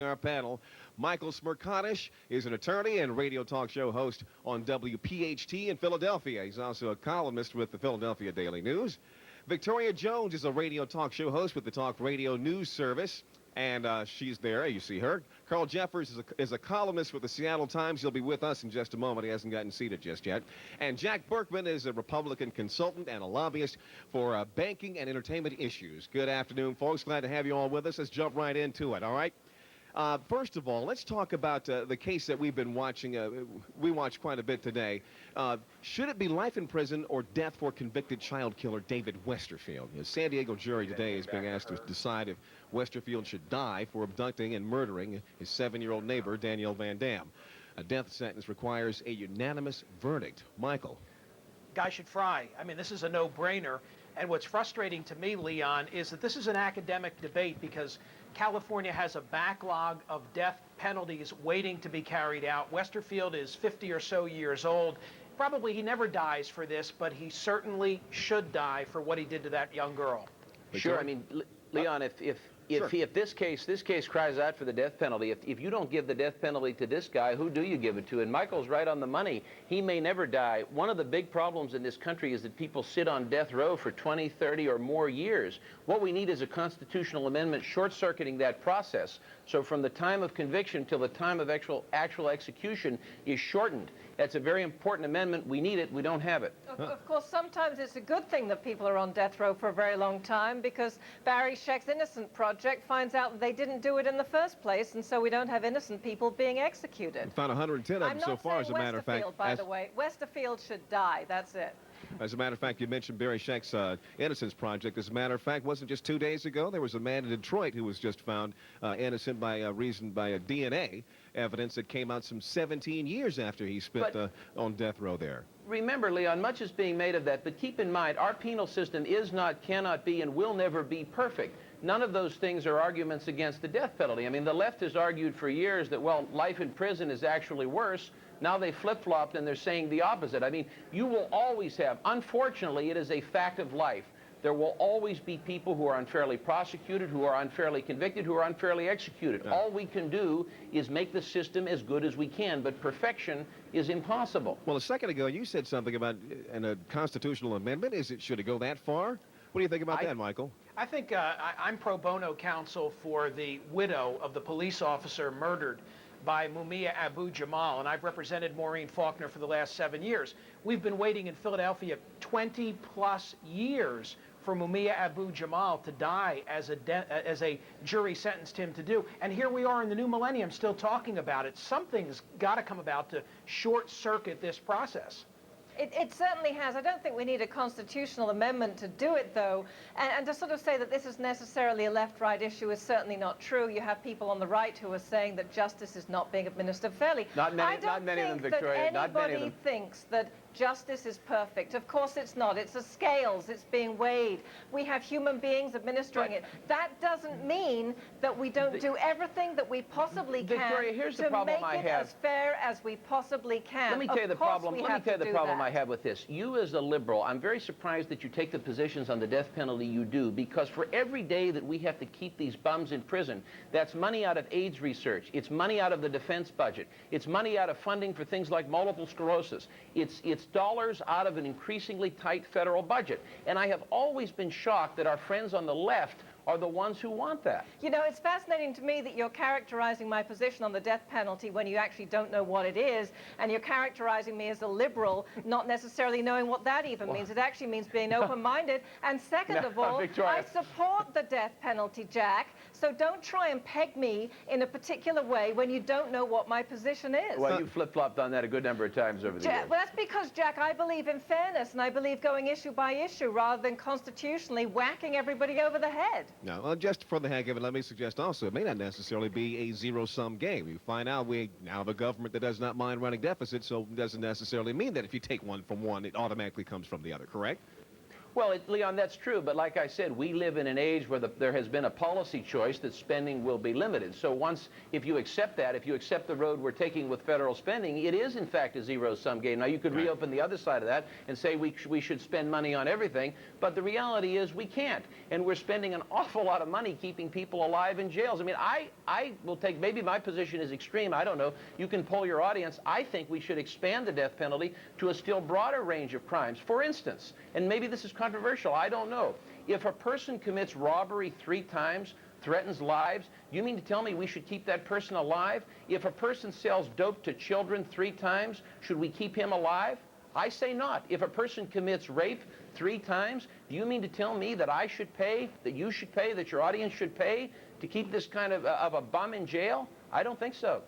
Our panel, Michael Smerconish is an attorney and radio talk show host on WPHT in Philadelphia. He's also a columnist with the Philadelphia Daily News. Victoria Jones is a radio talk show host with the Talk Radio News Service, and she's there. You see her. Carl Jeffers is a columnist with the Seattle Times. He'll be with us in just a moment. He hasn't gotten seated just yet. And Jack Berkman is a Republican consultant and a lobbyist for banking and entertainment issues. Good afternoon, folks. Glad to have you all with us. Let's jump right into it, all right? First of all, let's talk about the case that we've been watching. We watched quite a bit today. Should it be life in prison or death for convicted child killer David Westerfield? The San Diego jury today is being asked to decide if Westerfield should die for abducting and murdering his 7-year-old neighbor, Danielle Van Dam. A death sentence requires a unanimous verdict. Michael. Guy should fry. I mean, this is a no-brainer. And what's frustrating to me, Leon, is that this is an academic debate because California has a backlog of death penalties waiting to be carried out. Westerfield is 50 or so years old. Probably he never dies for this, but he certainly should die for what he did to that young girl. Sure. I mean, Leon, if this case cries out for the death penalty, if you don't give the death penalty to this guy, who do you give it to? And Michael's right on the money. He may never die. One of the big problems in this country is that people sit on death row for 20, 30 or more years. What we need is a constitutional amendment short-circuiting that process. So from the time of conviction till the time of actual execution is shortened. That's a very important amendment. We need it. We don't have it. Of course, sometimes it's a good thing that people are on death row for a very long time because Barry Scheck's Innocent Project finds out that they didn't do it in the first place, and so we don't have innocent people being executed. We found 110 of them so far, as a matter of fact. Westerfield, by the way. Westerfield should die. That's it. As a matter of fact, you mentioned Barry Scheck's Innocence Project. As a matter of fact, wasn't just 2 days ago, there was a man in Detroit who was just found innocent by a DNA evidence that came out some 17 years after he spent on death row there. Remember, Leon, much is being made of that, but keep in mind, our penal system is not, cannot be, and will never be perfect. None of those things are arguments against the death penalty. I mean, the left has argued for years that, well, life in prison is actually worse. Now they flip-flopped and they're saying the opposite. I mean, you will always have, unfortunately, it is a fact of life. There will always be people who are unfairly prosecuted, who are unfairly convicted, who are unfairly executed. Yeah. All we can do is make the system as good as we can, but perfection is impossible. Well, a second ago, you said something about a constitutional amendment. Should it go that far? What do you think about that, Michael? I think I'm pro bono counsel for the widow of the police officer murdered by Mumia Abu Jamal, and I've represented Maureen Faulkner for the last 7 years. We've been waiting in Philadelphia 20-plus years for Mumia Abu Jamal to die as a jury sentenced him to do. And here we are in the new millennium still talking about it. Something's got to come about to short-circuit this process. It certainly has. I don't think we need a constitutional amendment to do it, though. And to sort of say that this is necessarily a left-right issue is certainly not true. You have people on the right who are saying that justice is not being administered fairly. Not many of them, Victoria. Not many of them. Thinks that justice is perfect. Of course it's not. It's a scales. It's being weighed. We have human beings administering it. That doesn't mean that we don't do everything that we possibly can Victoria, here's the problem I have. To make it as fair as we possibly can. Let me tell you the problem. Let me tell you the problem I have with this. You as a liberal, I'm very surprised that you take the positions on the death penalty you do, because for every day that we have to keep these bums in prison, that's money out of AIDS research. It's money out of the defense budget. It's money out of funding for things like multiple sclerosis. It's dollars out of an increasingly tight federal budget. And I have always been shocked that our friends on the left are the ones who want that. You know, it's fascinating to me that you're characterizing my position on the death penalty when you actually don't know what it is, and you're characterizing me as a liberal, not necessarily knowing what that even means. It actually means being open-minded. And second of all, Victoria, I support the death penalty, Jack, so don't try and peg me in a particular way when you don't know what my position is. Well, you flip-flopped on that a good number of times over the years. Well, that's because, Jack, I believe in fairness, and I believe going issue by issue rather than constitutionally whacking everybody over the head. No, well, just for the heck of it, let me suggest also it may not necessarily be a zero-sum game. You find out we now have a government that does not mind running deficits, so it doesn't necessarily mean that if you take one from one, it automatically comes from the other, correct? Well, Leon, that's true, but like I said, we live in an age where there has been a policy choice that spending will be limited. So if you accept that, if you accept the road we're taking with federal spending, it is in fact a zero-sum game. Now, you could reopen the other side of that and say we should spend money on everything, but the reality is we can't. And we're spending an awful lot of money keeping people alive in jails. I mean, I will take, maybe my position is extreme, I don't know. You can poll your audience. I think we should expand the death penalty to a still broader range of crimes. For instance, and maybe this is controversial, I don't know. If a person commits robbery 3 times, threatens lives, you mean to tell me we should keep that person alive? If a person sells dope to children 3 times, should we keep him alive? I say not. If a person commits rape 3 times, do you mean to tell me that I should pay, that you should pay, that your audience should pay to keep this kind of a bum in jail? I don't think so.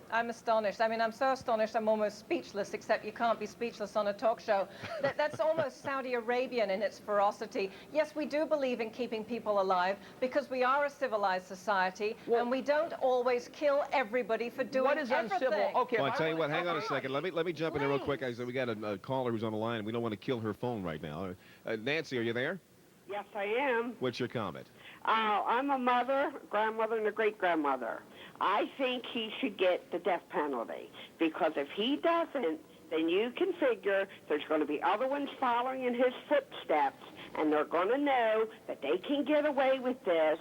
I'm astonished. I mean, I'm so astonished I'm almost speechless, except you can't be speechless on a talk show. That's almost Saudi Arabian in its ferocity. Yes, we do believe in keeping people alive because we are a civilized society, and we don't always kill everybody for doing everything. What is uncivil? Okay, well, I tell you what, hang on a second. Let me jump in there real quick. We got a caller who's on the line, and we don't want to kill her phone right now. Nancy, are you there? Yes, I am. What's your comment? I'm a mother, grandmother, and a great-grandmother. I think he should get the death penalty because if he doesn't, then you can figure there's going to be other ones following in his footsteps, and they're going to know that they can get away with this,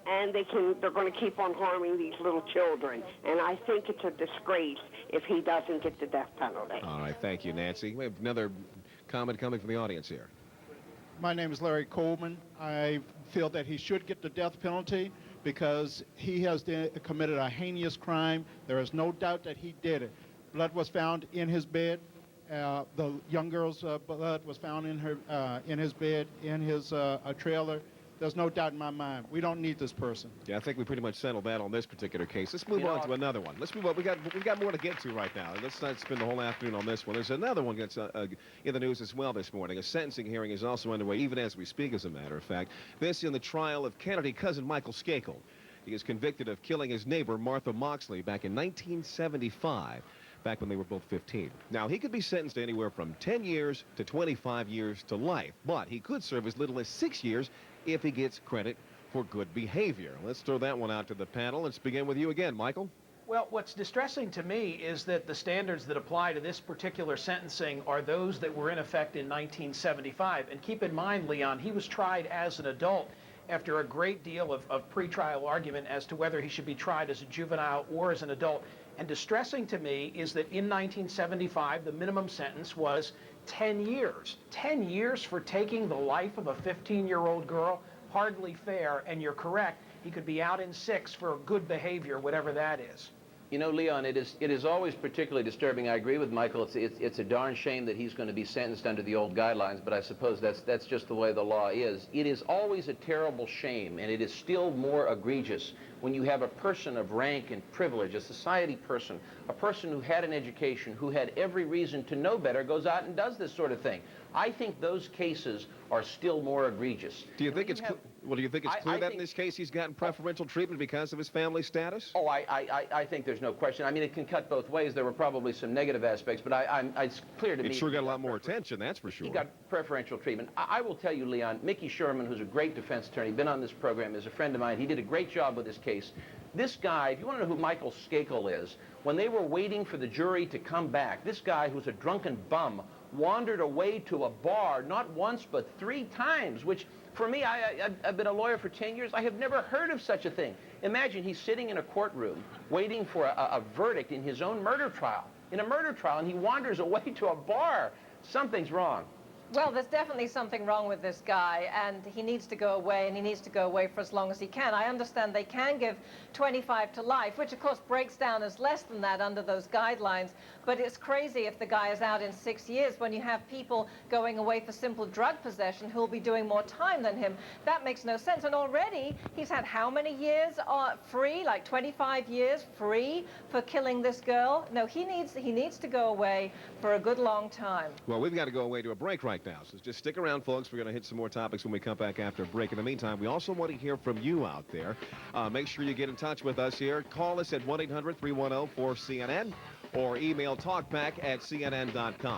and they're going to keep on harming these little children. And I think it's a disgrace if he doesn't get the death penalty. All right, thank you, Nancy. We have another comment coming from the audience here. My name is Larry Coleman. I feel that he should get the death penalty because he has committed a heinous crime. There is no doubt that he did it. Blood was found in his bed. The young girl's blood was found in his bed, in his trailer. There's no doubt in my mind. We don't need this person. Yeah, I think we pretty much settled that on this particular case. Let's move on to another one. Let's move on. We got more to get to right now. Let's not spend the whole afternoon on this one. There's another one that's in the news as well this morning. A sentencing hearing is also underway, even as we speak, as a matter of fact. This in the trial of Kennedy cousin Michael Skakel. He is convicted of killing his neighbor, Martha Moxley, back in 1975. Back when they were both 15. Now, he could be sentenced to anywhere from 10 years to 25 years to life, but he could serve as little as 6 years if he gets credit for good behavior. Let's throw that one out to the panel. Let's begin with you again, Michael. Well, what's distressing to me is that the standards that apply to this particular sentencing are those that were in effect in 1975. And keep in mind, Leon, he was tried as an adult after a great deal of pretrial argument as to whether he should be tried as a juvenile or as an adult. And distressing to me is that in 1975, the minimum sentence was 10 years. 10 years for taking the life of a 15-year-old girl? Hardly fair, and you're correct. He could be out in 6 for good behavior, whatever that is. You know, Leon, it is always particularly disturbing. I agree with Michael. It's a darn shame that he's going to be sentenced under the old guidelines, but I suppose that's just the way the law is. It is always a terrible shame, and it is still more egregious when you have a person of rank and privilege, a society person, a person who had an education, who had every reason to know better, goes out and does this sort of thing. I think those cases are still more egregious. Do you think it's clear that in this case he's gotten preferential treatment because of his family status? Oh, I think there's no question. I mean, it can cut both ways. There were probably some negative aspects, but it's clear to me. It sure got a lot more attention, that's for sure. He got preferential treatment. I will tell you, Leon, Mickey Sherman, who's a great defense attorney, been on this program, is a friend of mine. He did a great job with this case. This guy, if you want to know who Michael Skakel is, when they were waiting for the jury to come back, this guy who's a drunken bum wandered away to a bar not once but 3 times, which for me, I've been a lawyer for 10 years. I have never heard of such a thing. Imagine he's sitting in a courtroom waiting for a verdict in his own murder trial. In a murder trial, and he wanders away to a bar. Something's wrong. Well, there's definitely something wrong with this guy, and he needs to go away, and he needs to go away for as long as he can. I understand they can give 25 to life, which of course breaks down as less than that under those guidelines, but it's crazy if the guy is out in 6 years when you have people going away for simple drug possession who will be doing more time than him. That makes no sense, and already he's had how many years free, like 25 years free for killing this girl? No, he needs to go away for a good long time. Well, we've got to go away to a break right now, so just stick around, folks. We're going to hit some more topics when we come back after a break. In the meantime, we also want to hear from you out there. Make sure you get in touch with us here. Call us at 1-800-310-4CNN or email talkback@cnn.com.